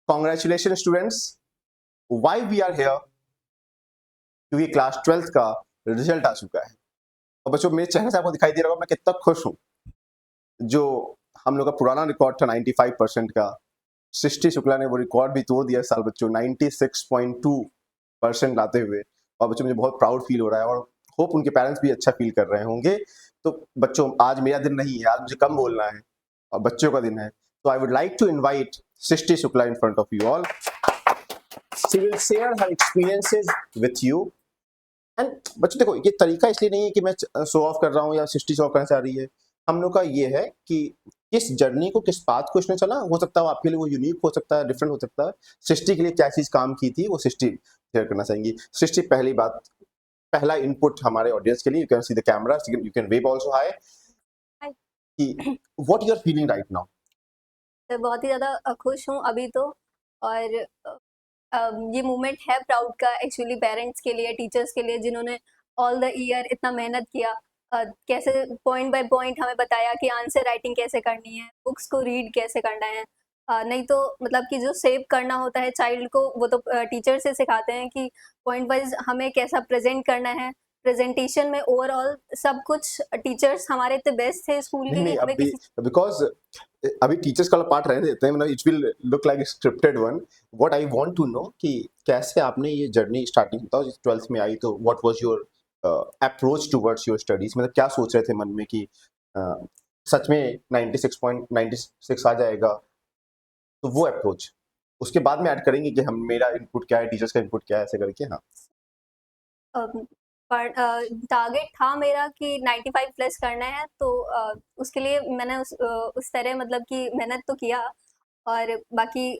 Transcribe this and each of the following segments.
Congratulation students, why we are here, क्योंकि class 12th का result आ चुका है। और बच्चों, मेरे चेहरे से आपको दिखाई दे रहा होगा मैं कितना खुश हूँ। जो हम लोग का पुराना रिकॉर्ड था 95% का, सृष्टि शुक्ला ने वो रिकॉर्ड भी तोड़ दिया इस साल बच्चों, 96.2% लाते हुए। और बच्चों, मुझे बहुत प्राउड फील हो रहा है और होप उनके पेरेंट्स भी अच्छा फील कर रहे होंगे। तो बच्चों, आज मेरा दिन नहीं है, आज मुझे कम बोलना है और बच्चों का दिन है। तो I would like to invite Srishti Shukla in front of you all. She will share her experiences with you. And बच्चों देखो, ये तरीका इसलिए नहीं है कि मैं शो ऑफ कर रहा हूँ या सृष्टि शो ऑफ करना चाह रही है। हम लोग का ये है कि किस जर्नी को, किस पाथ को इसने चला, हो सकता है आपके लिए वो यूनिक हो सकता है, डिफरेंट हो सकता है। सृष्टि के लिए क्या चीज काम की थी वो सृष्टि शेयर करना चाहेंगी। सृष्टि, पहली बात, पहला इनपुट हमारे ऑडियंस के लिए, you can see the camera, you can wave also hi, कि what you are feeling right now. बहुत ही ज़्यादा खुश हूँ अभी तो। और ये मोमेंट है प्राउड का एक्चुअली पेरेंट्स के लिए, टीचर्स के लिए, जिन्होंने ऑल द ईयर इतना मेहनत किया। कैसे पॉइंट बाय पॉइंट हमें बताया कि आंसर राइटिंग कैसे करनी है, बुक्स को रीड कैसे करना है। नहीं तो मतलब कि जो सेव करना होता है चाइल्ड को, वो तो टीचर से सिखाते हैं कि पॉइंट वाइज हमें कैसा प्रेजेंट करना है। प्रेजेंटेशन में ओवरऑल सब कुछ टीचर्स हमारे इतने बेस्ट थे स्कूल के नहीं कि नहीं, हमें अभी किसी बिकॉज अभी टीचर्स का पार्ट रहने देते हैं, मतलब it will look like scripted one. What I want to know कि कैसे आपने ये जर्नी स्टार्टिंग बताओ, 12th में आई तो what was your approach towards your studies, मतलब क्या सोच रहे थे मन में कि सच में 96.96 आ जाएगा, तो वो अप्रोच उसके बाद में ऐड करेंगे कि हम, मेरा इनपुट क्या है, टीचर्स का इनपुट क्या है, ऐसे करके। हाँ, पर टारगेट था मेरा कि 95 प्लस करना है, तो उसके लिए मैंने उस तरह मतलब कि मेहनत तो किया। और बाकी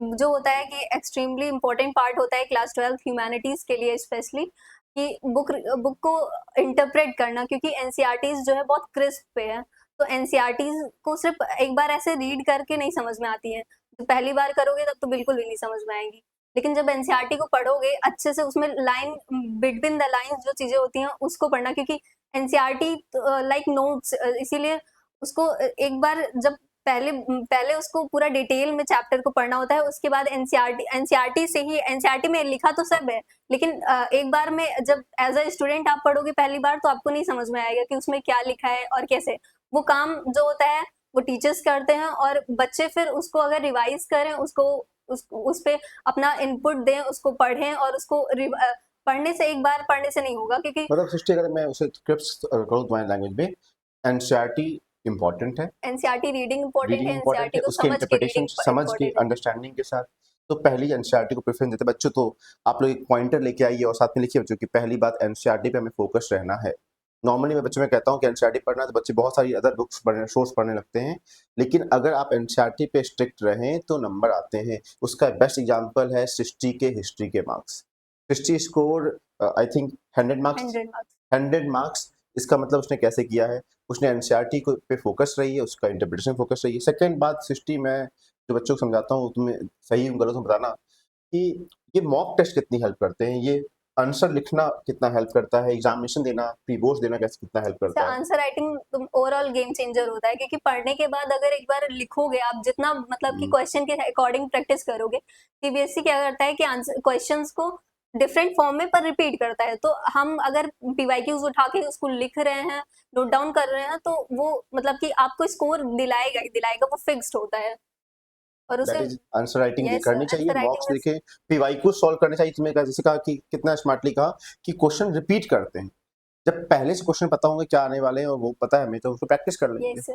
जो होता है कि एक्सट्रीमली इम्पोर्टेंट पार्ट होता है क्लास 12 ह्यूमैनिटीज़ के लिए स्पेशली, कि बुक को इंटरप्रेट करना, क्योंकि एनसीईआरटीज़ जो है बहुत क्रिस्प पे है। तो एनसीईआरटीज़ को सिर्फ एक बार ऐसे रीड करके नहीं समझ में आती है। तो पहली बार करोगे तब तो बिल्कुल भी नहीं समझ में आएंगी। लेकिन जब एनसीईआरटी को पढ़ोगे अच्छे से, उसमें लाइन बिटवीन द लाइन्स जो चीजें होती हैं उसको पढ़ना, क्योंकि एनसीईआरटी लाइक नोट्स, इसीलिए उसको एक बार जब पहले उसको पूरा डिटेल में चैप्टर को पढ़ना होता है, उसके बाद एनसीईआरटी से ही, एनसीईआरटी में लिखा तो सब है, लेकिन एक बार में जब एज अ स्टूडेंट आप पढ़ोगे पहली बार, तो आपको नहीं समझ में आएगा कि उसमें क्या लिखा है और कैसे। वो काम जो होता है वो टीचर्स करते हैं, और बच्चे फिर उसको अगर रिवाइज करें, उसको उस पे अपना इनपुट दें, उसको पढ़ें, और उसको पढ़ने से, एक बार पढ़ने से नहीं होगा, क्योंकि मतलब सृष्टि, अगर मैं उसे क्रिप्स करूँ तुम्हारी लैंग्वेज में, एनसीईआरटी इम्पोर्टेंट है, एनसीईआरटी रीडिंग इंपॉर्टेंट रीडिंग है, इंपॉर्टेंट एनसीईआरटी है, को उसके समझ के इंटरप्रिटेशन रीडिंग समझ के इंपॉर्टेंट है। अंडरस्टैंडिंग के साथ, तो पहली एनसीईआरटी को प्रेफरेंस देते बच्चों। तो आप लोग एक पॉइंटर लेके आइए और साथ में लिखिए बच्चों की, पहली बात एनसीईआरटी पे हमें फोकस रहना है। नॉर्मली मैं बच्चों में कहता हूँ कि एनसीईआरटी पढ़ना, तो बच्चे बहुत सारी अदर बुक्स पढ़ने, सोर्स पढ़ने लगते हैं, लेकिन अगर आप एनसीईआरटी पे स्ट्रिक्ट रहें तो नंबर आते हैं। उसका बेस्ट एग्जाम्पल है सृष्टि के हिस्ट्री के marks. Srishti score I think 100 marks, 100 marks. 100 marks. इसका मतलब उसने कैसे किया है, उसने एनसीईआरटी को पे फोकस रही है, उसका इंटरप्रिटेशन फोकस रही है। सेकंड बात सृष्टि, मैं जो बच्चों को समझाता हूँ, तुम्हें सही हूँ गलत हूँ बताना, कि ये मॉक टेस्ट कितनी हेल्प करते हैं, ये आंसर लिखना कितना हेल्प करता है, एग्जामिनेशन देना, प्री बोर्ड्स देना कैसे कितना हेल्प करता है। आंसर राइटिंग तुम ओवरऑल गेम चेंजर होता है, क्योंकि पढ़ने के बाद अगर एक बार लिखोगे आप, जितना मतलब कि क्वेश्चन के अकॉर्डिंग प्रैक्टिस करोगे, सीबीएसई क्या करता है कि आंसर क्वेश्चंस को डिफरेंट फॉर्म में पर रिपीट करता है। तो हम अगर पीवाईक्यूज उठा के उसको लिख रहे हैं, नोट डाउन कर रहे हैं, तो वो मतलब कि आपको स्कोर दिलाएगा ही दिलाएगा, वो फिक्स्ड होता है। और दैट उसे इज आंसर राइटिंग यस, करनी चाहिए, आंसर मॉक्स राइटिंग देखे, पीवाईक्यू सॉल्व करने चाहिए। तुम्हें जैसे कहा कि कितना स्मार्टली कहा कि क्वेश्चन रिपीट करते हैं। जब पहले से क्वेश्चन पता होंगे क्या आने वाले हैं और वो पता है हमें, तो उसको प्रैक्टिस कर लेंगे। यस,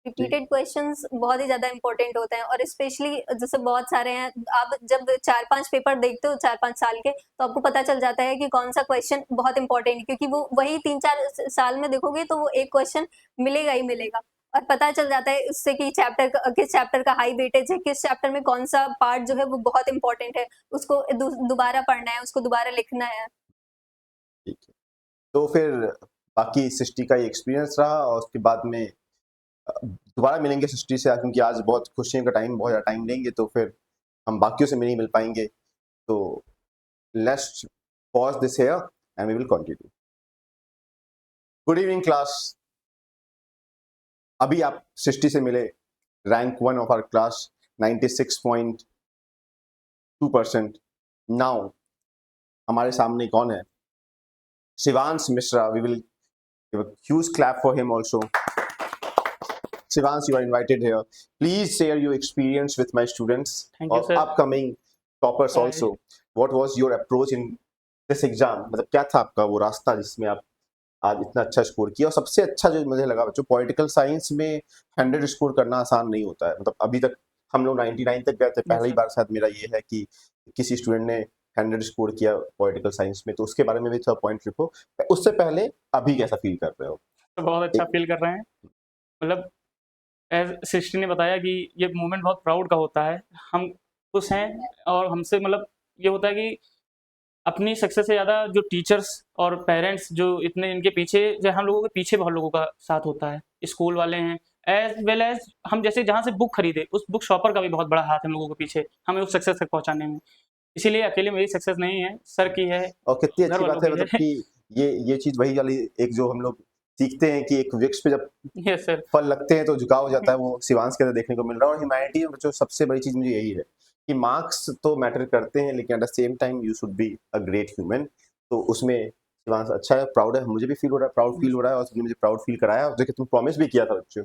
रिपीटेड क्वेश्चंस बहुत ही ज़्यादा इंपॉर्टेंट होते हैं। और स्पेशली जैसे बहुत सारे हैं, आप जब 4-5 पेपर देखते हो 4-5 साल के, तो आपको पता चल जाता है कि कौन सा क्वेश्चन बहुत इंपॉर्टेंट है, क्योंकि वो वही 3-4 साल में देखोगे तो वो एक क्वेश्चन मिलेगा ही मिलेगा। और पता चल जाता है उससे कि किस चैप्टर का हाई वेटेज है, किस चैप्टर में कौन सा पार्ट जो है वो बहुत इंपॉर्टेंट है, उसको दोबारा पढ़ना है, उसको दोबारा लिखना है। ठीक है, तो फिर बाकी सृष्टि का ये एक्सपीरियंस रहा, और उसके बाद में दोबारा मिलेंगे सृष्टि से, क्योंकि आज बहुत खुशियों का टाइम, बहुत ज़्यादा टाइम लेंगे तो फिर हम बाकियों से नहीं मिल पाएंगे। तो let's pause this here and we will continue. Good evening class. अभी आप सृष्टि से मिले, rank 1 of our class, 96.2 2%. Now हमारे सामने कौन है? Shivansh Mishra. We will give a huge clap for him also. Shivansh, you are invited here. Please share your experience with my students Thank you, or sir. upcoming toppers Hi. also. What was your approach in this exam? मतलब क्या था आपका वो रास्ता जिसमें आप आज इतना अच्छा स्कोर किया? और सबसे अच्छा जो मुझे लगा बच्चों, पॉलिटिकल साइंस में 100 स्कोर करना आसान नहीं होता है. मतलब अभी तक हम लोग 99 तक गए थे. पहली sir. बार शायद मेरा ये है कि किसी स्टूडेंट ने 100 स्कोर किया पॉलिटिकल साइंस में. तो उसके बारे में भी थोड़ा पॉइंट लिखो. उससे पहले अभी कैसा फील कर रहे हो? तो बहुत अच्छा फील कर रहे हैं. मतलब एज सृष्टि ने बताया कि ये मोमेंट बहुत प्राउड का होता है. हम खुश हैं और हमसे मतलब ये होता है कि अपनी सक्सेस से ज़्यादा जो टीचर्स और पेरेंट्स जो इतने इनके पीछे, जो हम लोगों के पीछे बहुत लोगों का साथ होता है. स्कूल वाले हैं एज वेल एज हम जैसे जहाँ से बुक खरीदे उस बुक शॉपर का भी बहुत बड़ा हाथ है हम लोगों के पीछे हमें उस सक्सेस तक पहुँचाने में. इसीलिए अकेले मेरी सक्सेस नहीं है, सर की है. और कितनी घर अच्छी वालों बात है की मतलब है. कि ये चीज वही वाली एक जो हम लोग सीखते हैं कि एक वृक्ष पे जब यस सर. फल लगते हैं तो झुकाव हो जाता है, वो शिवांश के अंदर देखने को मिल रहा है. और ह्यूमैनिटी में बच्चों सबसे बड़ी चीज मुझे यही है कि मार्क्स तो मैटर करते हैं लेकिन at the same time you should be a great human. तो उसमें शिवांश अच्छा है, प्राउड है. मुझे भी फील हो रहा है, प्राउड फील हो रहा है. और तुमने मुझे प्राउड फील कराया. और देखिए तुम प्रॉमिस भी किया था बच्चों.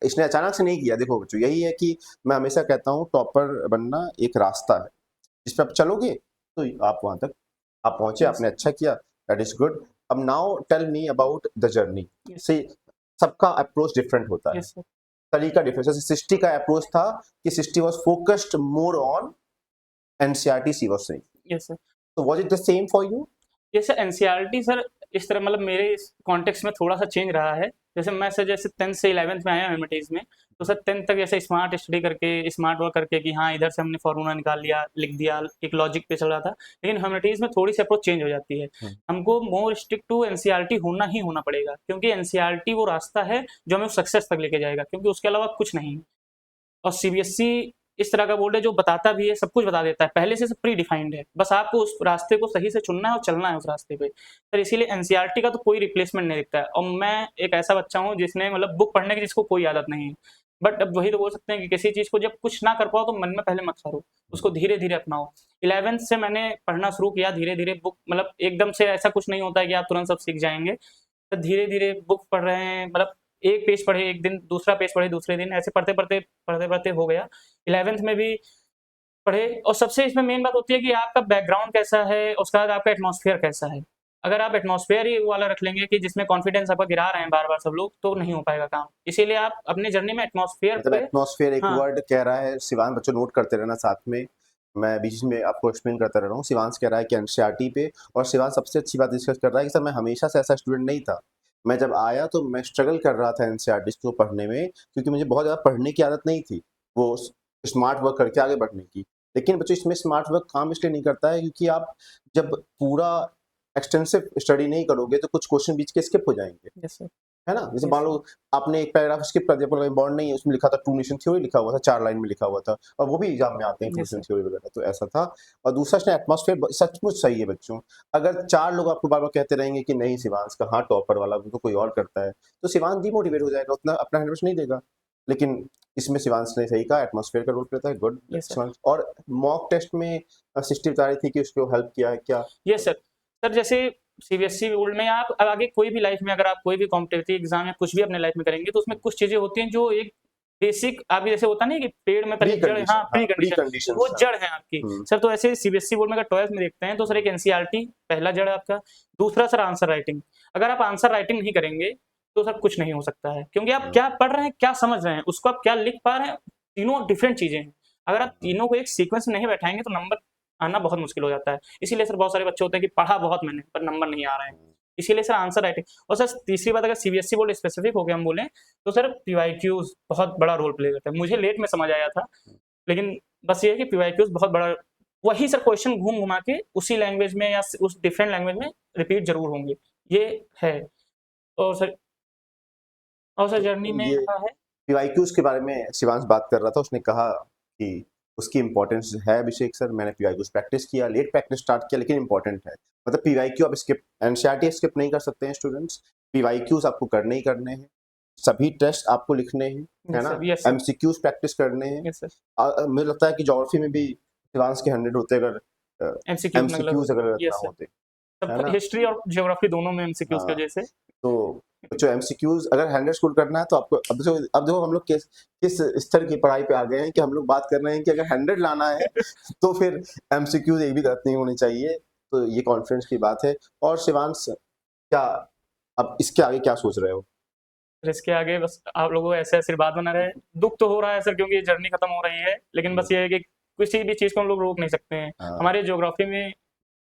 इसने अचानक से नहीं किया. देखो बच्चों, यही है कि मैं हमेशा कहता हूँ टॉपर बनना एक रास्ता है जिस पर आप चलोगे तो आप वहां तक आप पहुंचे. आपने अच्छा किया, दैट इज गुड. अब now tell me about the journey. से सबका अप्रोच डिफरेंट होता है, यस सर. तरीका डिफरेंट. जैसे सृष्टि का अप्रोच था कि Srishti was focused more on NCERT she was saying. Yes sir. तो was it the same for you? जैसे एनसीईआरटी सर इस तरह मतलब मेरे इस कॉन्टेक्स्ट में थोड़ा सा चेंज रहा है. जैसे मैं सर जैसे 10th से 11th में आया ह्यूमैनिटीज में, तो सर 10th तक जैसे स्मार्ट स्टडी करके स्मार्ट वर्क करके कि हाँ इधर से हमने फॉर्मूला निकाल लिया, लिख दिया, एक लॉजिक पे चल रहा था. लेकिन ह्यूमैनिटीज में थोड़ी सी अप्रोच चेंज हो जाती है. हमको मोर स्टिक टू एनसीईआरटी होना ही होना पड़ेगा, क्योंकि एनसीईआरटी वो रास्ता है जो हमें सक्सेस तक लेके जाएगा, क्योंकि उसके अलावा कुछ नहीं है. और सीबीएसई इस तरह का बोर्ड है जो बताता भी है, सब कुछ बता देता है, पहले से सब प्री डिफाइंड है. बस आपको उस रास्ते को सही से चुनना है और चलना है उस रास्ते पे. सर इसीलिए एनसीईआरटी का तो कोई रिप्लेसमेंट नहीं दिखता है. और मैं एक ऐसा बच्चा हूँ जिसने मतलब बुक पढ़ने की जिसको कोई आदत नहीं है. बट अब वही तो बोल सकते हैं कि किसी चीज़ को जब कुछ ना कर पाओ तो मन में पहले मत करो, उसको धीरे धीरे अपनाओ. 11th से मैंने पढ़ना शुरू किया धीरे धीरे. बुक मतलब एकदम से ऐसा कुछ नहीं होता है कि आप तुरंत सब सीख जाएंगे. तो धीरे धीरे बुक पढ़ रहे हैं, मतलब एक पेज पढ़े एक दिन, दूसरा पेज पढ़े दूसरे दिन, ऐसे पढ़ते पढ़ते हो गया. 11th में भी पढ़े. और सबसे इसमें मेन बात होती है कि आपका बैकग्राउंड कैसा है, उसके बाद आपका एटमॉस्फेयर कैसा है. अगर आप एटमॉस्फेयर ही वाला रख लेंगे कि जिसमें कॉन्फिडेंस आपका गिरा रहे हैं बार बार सब लोग, तो नहीं हो पाएगा काम. इसीलिए आप अपने जर्नी में एटमॉस्फेयर मतलब पे. एटमॉस्फेयर एक हाँ. वर्ड कह रहा है शिवांश. बच्चों नोट करते रहना साथ में, मैं बीच में आपको एक्सप्लेन करता रह रहा हूँ. शिवांश कह रहा है कि एनसीईआरटी पे. और शिवांश सबसे अच्छी बात डिस्कस कर रहा है कि सर मैं हमेशा से ऐसा स्टूडेंट नहीं था. मैं जब आया तो मैं स्ट्रगल कर रहा था एनसीईआरटी को पढ़ने में, क्योंकि मुझे बहुत ज़्यादा पढ़ने की आदत नहीं थी वो स्मार्ट वर्क करके आगे बढ़ने की. लेकिन बच्चों इसमें स्मार्ट वर्क काम इसलिए नहीं करता है क्योंकि आप जब पूरा एक्सटेंसिव स्टडी नहीं करोगे तो कुछ क्वेश्चन बीच के स्किप हो जाएंगे, यस सर. है ना. जैसे Yes, मान लो आपने एक पैराग्राफ स्किप कर दिया, बॉन्ड नहीं है उसमें लिखा था ट्रू नेशन थ्योरी लिखा हुआ था, 4 लाइन में लिखा हुआ था. और वो भी एग्जाम में आते हैं true Yes, nation sir. Theory वगैरह. तो ऐसा था. और दूसरा इसने एटमॉस्फेयर सचमुच सही है बच्चों. अगर 4 लोग आपको बार बार कहते रहेंगे कि नहीं शिवांश कहाँ टॉपर वाला, वो तो कोई और करता है, तो शिवांश डिमोटिवेट हो जाएगा, उतना अपना 100% नहीं देगा. लेकिन इसमें शिवांश ने सही कहा, एटमॉस्फेयर का रोल प्ले होता है. गुड. Yes, sir. और मॉक टेस्ट में सृष्टि बता रही थी कि उसको हेल्प किया है क्या? Yes sir. सर जैसे सीबीएसई बोर्ड में आप अब आगे कोई भी लाइफ में अगर आप कोई भी कॉम्पिटिटिव एग्जाम या कुछ भी अपने लाइफ में करेंगे तो उसमें कुछ चीजें होती हैं जो एक बेसिक आप जैसे होता नहीं है कि पेड़ में पहले जड़, हाँ प्री कंडीशन, वो जड़ है आपकी. सर तो ऐसे सीबीएसई बोर्ड में अगर टॉयज में देखते हैं तो सर एक एनसीईआरटी पहला जड़ है आपका. दूसरा सर आंसर राइटिंग. अगर आप आंसर राइटिंग नहीं करेंगे तो सर कुछ नहीं हो सकता है, क्योंकि आप क्या पढ़ रहे हैं, क्या समझ रहे हैं, उसको आप क्या लिख पा रहे हैं, तीनों डिफरेंट चीजें हैं. अगर आप तीनों को एक सीक्वेंस में नहीं बैठाएंगे तो नंबर आना बहुत मुश्किल हो जाता है. इसीलिए सर बहुत सारे बच्चे होते हैं कि पढ़ा बहुत मैंने पर नंबर नहीं आ रहे हैं. इसीलिए सर आंसर राइटिंग. और सर तीसरी बात, अगर सीबीएसई बोर्ड स्पेसिफिक होकर हम बोलें तो सर पीवाईक्यूज बहुत बड़ा रोल प्ले करता है. मुझे लेट में समझ आया था, लेकिन बस ये है कि पीवाईक्यूज बहुत बड़ा, वही सर क्वेश्चन घूम घुमा के उसी लैंग्वेज में या उस डिफरेंट लैंग्वेज में रिपीट जरूर होंगे, ये है. और सर जर्नी में रहा है. पीवाईक्यूज के बारे में शिवांश बात कर रहा था. उसने कहा कि उसकी इंपॉर्टेंस है. अभिषेक सर मैंने पीवाईक्यूज प्रैक्टिस किया, लेट प्रैक्टिस स्टार्ट किया, लेकिन इंपॉर्टेंट है. मतलब पीवाईक्यू आप स्किप, एनसीईआरटी स्किप नहीं कर सकते हैं स्टूडेंट्स. पीवाईक्यूज आपको करने ही करने हैं. सभी टेस्ट आपको लिखने हैं, है ना. एमसीक्यूज प्रैक्टिस करने हैं. Yes sir. मुझे लगता है कि ज्योग्राफी में भी शिवांश के 100 होते अगर एमसीक्यू एमसीक्यूज अगर यस ना सर, होते, है सब ना? हिस्ट्री और ज्योग्राफी दोनों में एमसीक्यूज की हाँ। वजह से। तो जो एमसीक्यूज अगर 100 स्कोर करना है तो आपको अब देखो हम लोग किस स्तर की पढ़ाई पे आ गए हैं कि हम लोग बात कर रहे हैं कि अगर 100 लाना है तो फिर एमसीक्यूज एक भी गलत नहीं होनी चाहिए। तो ये कॉन्फिडेंस की बात है। और शिवांश, क्या अब इसके आगे क्या सोच रहे हो? फिर इसके आगे बस आप लोगों को ऐसे आशीर्वाद बना रहे। दुख तो हो रहा है सर क्योंकि ये जर्नी खत्म हो रही है, लेकिन बस ये है कि किसी भी चीज़ को हम लोग रोक नहीं सकते हैं। हाँ। हमारे ज्योग्राफी में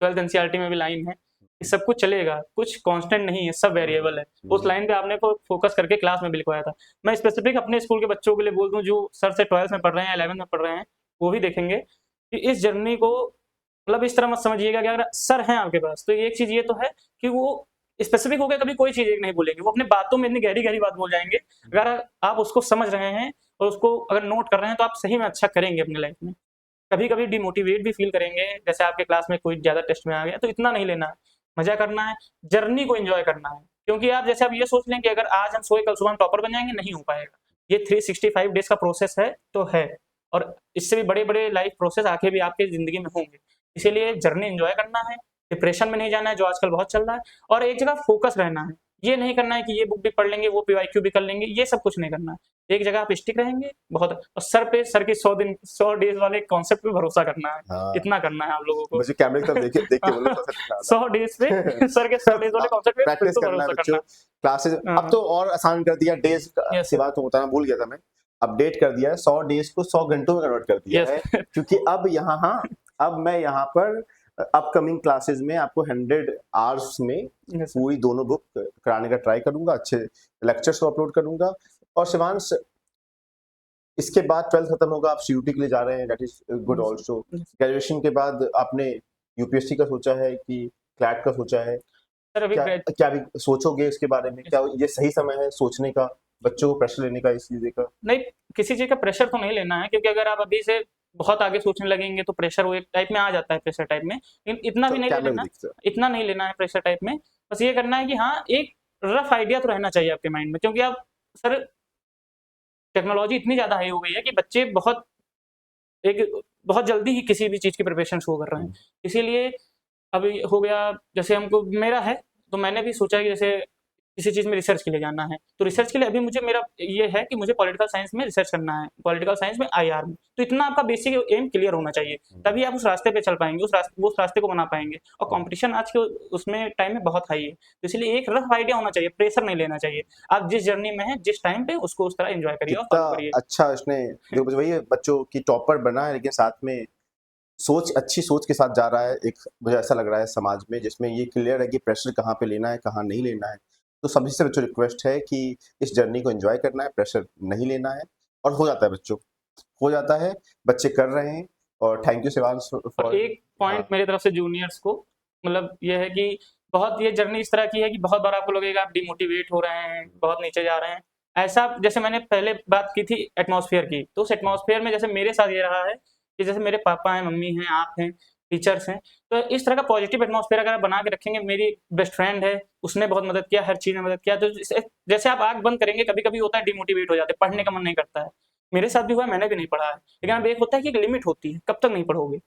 12th एनसीईआरटी में भी लाइन है कि सब कुछ चलेगा, कुछ कांस्टेंट नहीं है, सब वेरिएबल है। उस लाइन पे आपने को फोकस करके क्लास में भी लिखवाया था। मैं स्पेसिफिक अपने स्कूल के बच्चों के लिए बोल दूं जो सर से 12th में पढ़ रहे हैं, 11th में पढ़ रहे हैं, वो भी देखेंगे कि इस जर्नी को मतलब इस तरह मत समझिएगा कि अगर सर हैं आपके पास तो एक चीज ये तो है कि वो स्पेसिफिक होकर कभी कोई चीज एक नहीं बोलेंगे, वो अपने बातों में इतनी गहरी गहरी बात बोल जाएंगे। अगर आप उसको समझ रहे हैं और उसको अगर नोट कर रहे हैं तो आप सही में अच्छा करेंगे अपनी लाइफ में। कभी कभी डिमोटिवेट भी फील करेंगे, जैसे आपके क्लास में कोई ज्यादा टेस्ट में आ गया तो इतना नहीं लेना है, मजा करना है, जर्नी को एंजॉय करना है। क्योंकि आप जैसे आप ये सोच लें कि अगर आज हम सोए कल सुबह हम टॉपर बन जाएंगे, नहीं हो पाएगा। ये 365 डेज का प्रोसेस है तो है, और इससे भी बड़े बड़े लाइफ प्रोसेस आके भी आपके जिंदगी में होंगे। इसीलिए जर्नी एंजॉय करना है, डिप्रेशन में नहीं जाना है जो आजकल बहुत चल रहा है, और एक जगह फोकस रहना है। ये नहीं करना है कि ये बुक भी पढ़ लेंगे, वो पीवाईक्यू भी कर लेंगे, ये सब कुछ नहीं करना है। एक जगह आप स्टिक रहेंगे बहुत, और सर के 100 डेज वाले कॉन्सेप्ट पे भरोसा करना है। हाँ। इतना करना है आप लोगों को। मुझे कैमरे की तरफ देख के बोलो तो अच्छा लगता 100 डेज पे सर के 100 डेज वाले कॉन्सेप्ट पे प्रैक्टिस बिल्कुल करना है भरोसा बच्चों। करना क्लासेस हाँ। अब तो और आसान कर दिया, डेज Yes, सिवा तो बताना भूल गया था मैं। अपडेट कर दिया है, 100 डेज को 100 घंटों में कन्वर्ट कर दिया Yes. है। क्योंकि अब मैं यहाँ पर अपकमिंग क्लासेस में आपको 100 आवर्स में Yes, sir. पूरी दोनों बुक कराने का ट्राई करूंगा, अच्छे लेक्चर्स को अपलोड करूंगा। और शिवांश, इसके बाद 12th खत्म होगा, आप सीयूटी के लिए जा रहे हैं, that is good Yes, also. Yes. Graduation के बाद आपने यूपीएससी का सोचा है कि क्लैट का सोचा है? सर अभी क्या भी सोचोगे इसके बारे में? क्या ये सही समय है सोचने का, बच्चों को प्रेशर लेने का इस चीज का? नहीं, किसी चीज का प्रेशर तो नहीं लेना है, क्योंकि अगर आप अभी से बहुत आगे सोचने लगेंगे तो प्रेशर वो एक टाइप में आ जाता है, प्रेशर टाइप में। लेकिन इतना भी नहीं ले लेना, इतना नहीं लेना है प्रेशर टाइप में। बस ये करना है कि हाँ, एक रफ आइडिया तो रहना चाहिए आपके माइंड में, क्योंकि आप सर टेक्नोलॉजी इतनी ज्यादा हाई हो गई है कि बच्चे बहुत जल्दी ही किसी भी चीज की प्रिपरेशन शुरू कर रहे हैं। इसीलिए अभी हो गया, जैसे हमको मेरा है तो मैंने भी सोचा कि जैसे किसी चीज में रिसर्च के लिए जाना है, तो रिसर्च के लिए अभी मुझे मेरा ये है कि मुझे पॉलिटिकल साइंस में रिसर्च करना है, पॉलिटिकल साइंस में आईआर में। तो इतना आपका बेसिक एम क्लियर होना चाहिए, तभी आप उस रास्ते पे चल पाएंगे, उस रास्ते को बना पाएंगे। और कंपटीशन आज के उसमें टाइम में बहुत हाई है, तो इसलिए एक रफ आइडिया होना चाहिए, प्रेशर नहीं लेना चाहिए। आप जिस जर्नी में है, जिस टाइम पे, उसको उस तरह एंजॉय करिए और फॉलो करिए। अच्छा इसने देखो वही बच्चों की टॉपर बना है, लेकिन साथ में अच्छी सोच के साथ जा रहा है। एक मुझे ऐसा लग रहा है समाज में जिसमें ये क्लियर है कि प्रेशर कहाँ पे लेना है, कहाँ नहीं लेना है। तो सभी से बच्चों रिक्वेस्ट है कि इस जर्नी को एंजॉय करना है, प्रेशर नहीं लेना है, और हो जाता है बच्चों, हो जाता है, बच्चे कर रहे हैं। और थैंक यू शिवांश और एक पॉइंट मेरी तरफ से जूनियर्स को, मतलब ये है कि बहुत ये जर्नी इस तरह की है कि बहुत बार आपको लगेगा आप डिमोटिवेट हो रहे हैं, बहुत नीचे जा रहे हैं। ऐसा जैसे मैंने पहले बात की थी एटमॉस्फेयर की, तो उस एटमॉस्फेयर में जैसे मेरे साथ ये रहा है कि जैसे मेरे पापा हैं, मम्मी हैं, आप हैं, टीचर्स हैं, तो इस तरह का पॉजिटिव एटमॉस्फेयर अगर आप बना के रखेंगे। मेरी बेस्ट फ्रेंड है, उसने बहुत मदद किया, हर चीज में मदद किया। तो जैसे आप आंख बंद करेंगे, कभी कभी होता है डिमोटिवेट हो जाते हैं, पढ़ने का मन नहीं करता है। मेरे साथ भी हुआ, मैंने भी नहीं पढ़ा है, लेकिन अब एक होता है कि एक लिमिट होती है, कब तक नहीं पढ़ोगे।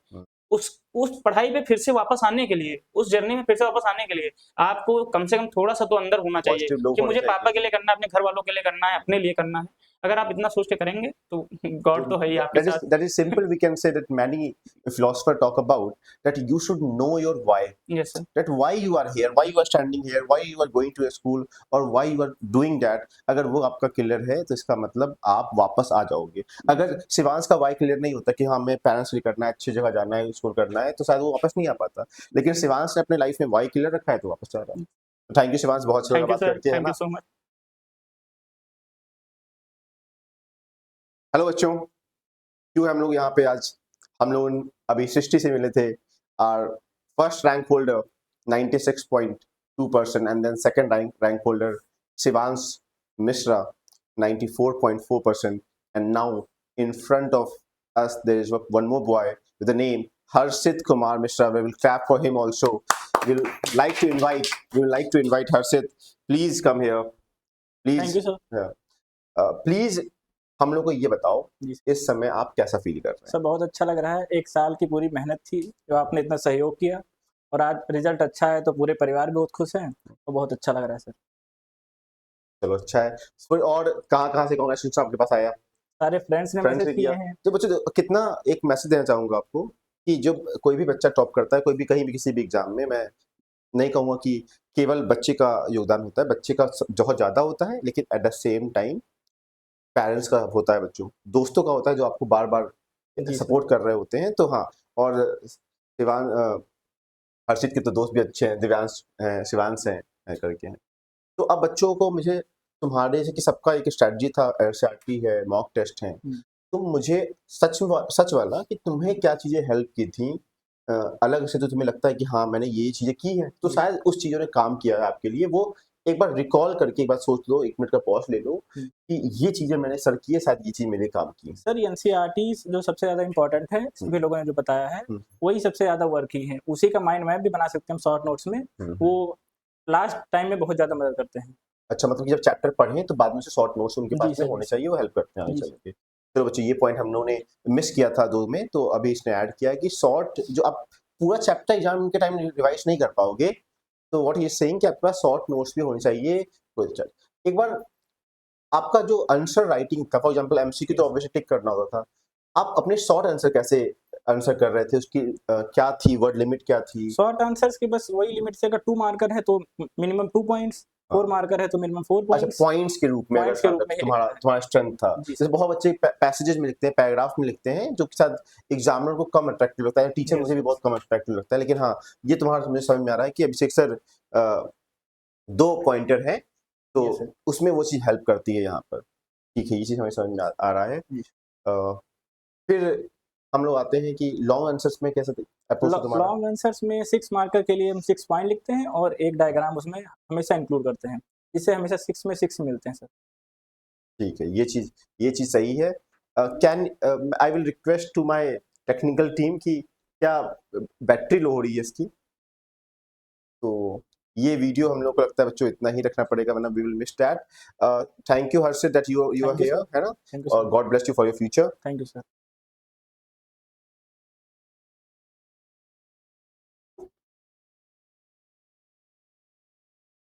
उस पढ़ाई पे फिर से वापस आने के लिए, उस जर्नी में फिर से वापस आने के लिए आपको कम से कम थोड़ा सा तो अंदर होना चाहिए कि मुझे पापा के लिए करना है, अपने घर वालों के लिए करना है, अपने लिए करना है। अगर आप इतना सोच के करेंगे तो गॉड तो है ही आपके साथ। That is simple. We can say that many philosophers talk about that you should know your why. Yes, sir. That why you are here, why you are standing here, why you are going to a school, or why you are doing that. अगर वो आपका clear है तो इसका मतलब आप वापस आ जाओगे। अगर शिवांश का why क्लियर नहीं होता कि हाँ हमें पेरेंट्स लिए करना है, अच्छी जगह जाना है, स्कूल करना है, तो शायद वो वापस नहीं आ पाता। लेकिन शिवांश ने अपने लाइफ में why क्लियर रखा है तो वापस आ रहा है। थैंक यू शिवांश, बहुत अच्छा लगा बात करके, है थैंक ना? You so much. हेलो बच्चों, क्यों हम लोग यहाँ पे आज हम लोग अभी सृष्टि से मिले थे। Our first rank holder 96.2% and then second rank holder Shivansh Mishra 94.4%, and now in front of us there is one more boy with the name Harshit Kumar Mishra. We will clap for him also. We would like to invite Harshit. Please come here. Please. Thank you, sir. Please हम लोग को ये बताओ जी इस समय आप कैसा feel कर रहे हैं? सर, बहुत अच्छा लग रहा है। 1 साल की पूरी मेहनत थी, जो आपने इतना सहयोग किया और आज रिज़ल्ट अच्छा है तो पूरे परिवार भी बहुत खुश हैं और बहुत अच्छा लग रहा है सर। चलो अच्छा है। फिर और कहाँ-कहाँ से कांग्रेचुलेशन आपके पास आया? सारे फ्रेंड्स ने फ्रेंड्स मैसेज ने किए किया? हैं। तो बच्चों कितना एक मैसेज देना चाहूँगा आपको कि जब कोई भी बच्चा टॉप करता है, कोई भी कहीं भी किसी भी एग्ज़ाम में, मैं नहीं कहूँगा कि केवल बच्चे का योगदान होता है, बच्चे का बहुत ज़्यादा होता है, लेकिन at the same time parents का होता है बच्चों, दोस्तों का होता है जो आपको बार-बार जी सर। सपोर्ट कर रहे होते हैं। तो हाँ, और हर्षित के तो दोस्त भी अच्छे हैं, दिव्यांश हैं, शिवांश हैं करके हैं। तो अब बच्चों को मुझे तुम्हारे से कि सबका एक स्ट्रैटेजी था, एसआरटी है, मॉक टेस्ट हैं। तो मुझे सच वाला कि तुम्हें क्या चीज़ें हेल्प की थी अलग से, तो तुम्हें लगता है कि हाँ, मैंने ये चीज़ें की हैं, तो शायद उस चीज़ों ने काम किया है आपके लिए। वो एक बार रिकॉल करके एक बार सोच लो, 1 मिनट का पॉज़ ले लो कि ये चीज़ें मैंने सर की है, शायद ये चीज़ मेरे काम की है। सर, ये एनसीईआरटीज़ जो सबसे ज़्यादा इम्पोर्टेंट है, सभी लोगों ने जो बताया है, वही सबसे ज़्यादा वर्किंग है। उसी का माइंड मैप भी बना सकते हैं हम शॉर्ट नोट्स में, वो लास्ट टाइम में बहुत ज़्यादा मदद करते हैं। अच्छा, मतलब कि जब चैप्टर पढ़ें तो बाद में से शॉर्ट नोट्स उनके जी पास में सर, होने जी सर। चाहिए, वो हेल्प करते हैं आगे जी चल सर। के। चलो बच्चों, ये पॉइंट हम लोगों ने मिस किया था 2 में, तो अभी इसने ऐड किया है कि शॉर्ट जो आप पूरा चैप्टर एग्जाम के टाइम रिवाइज नहीं कर पाओगे, तो व्हाट ही इज सेइंग कि आपके पास शॉर्ट नोट्स भी होने चाहिए। एक बार आपका जो आंसर राइटिंग था, फॉर एग्जांपल एमसीक्यू तो ऑब्वियसली टिक करना होता था, आप अपने शॉर्ट आंसर कैसे आंसर कर रहे थे? उसकी क्या थी वर्ड लिमिट, क्या थी? शॉर्ट आंसर्स की बस वही लिमिट से, अगर 2 मार्कर है तो मिनिमम 2 पॉइंट्स, 4 मार्कर है तो मिनिमम 4 अच्छा, पॉइंट्स। पॉइंट्स के रूप में अगर पॉइंट्स के रूप था, में ही तुम्हारा लिखना है। तुम्हारा स्ट्रेंथ था। जी जैसे सर। बहुत बच्चे पैसेजेस में लिखते हैं, पैराग्राफ में लिखते हैं, जो कि शायद एग्जामिनर को कम अट्रैक्टिव लगता है, टीचर यस, मुझे भी यस। बहुत कम अट्रैक्टिव लगता है। लेकिन हाँ, ये तुम्हारा मुझे समझ में आ रहा है कि अभिषेक सर 2 पॉइंटर हैं, तो यस सर। उसमें वो चीज़ हेल्प करती है यहाँ पर। ठीक है, ये चीज़ हमें समझ में आ रहा है। जी। फिर हम लोग आते हैं कि लॉन्ग आंसर्स में कैसे अप्रोच है तुम्हारा? लॉन्ग आंसर्स में 6 मार्कर के लिए हम 6 पॉइंट लिखते हैं और एक डायग्राम उसमें हमेशा इंक्लूड करते हैं, जिससे हमेशा 6 में 6 मिलते हैं सर। ठीक है, ये चीज़ सही है। Can I will request to my technical team कि क्या बैटरी लो हो रही है इसकी? तो ये वीडियो हम लोग को लगता है बच्चों इतना ही रखना पड़ेगा, वरना we will miss that. Thank you Harshit that you are thank you here, sir. है ना? थैंक यू और sir. God bless you for your future. Thank you sir.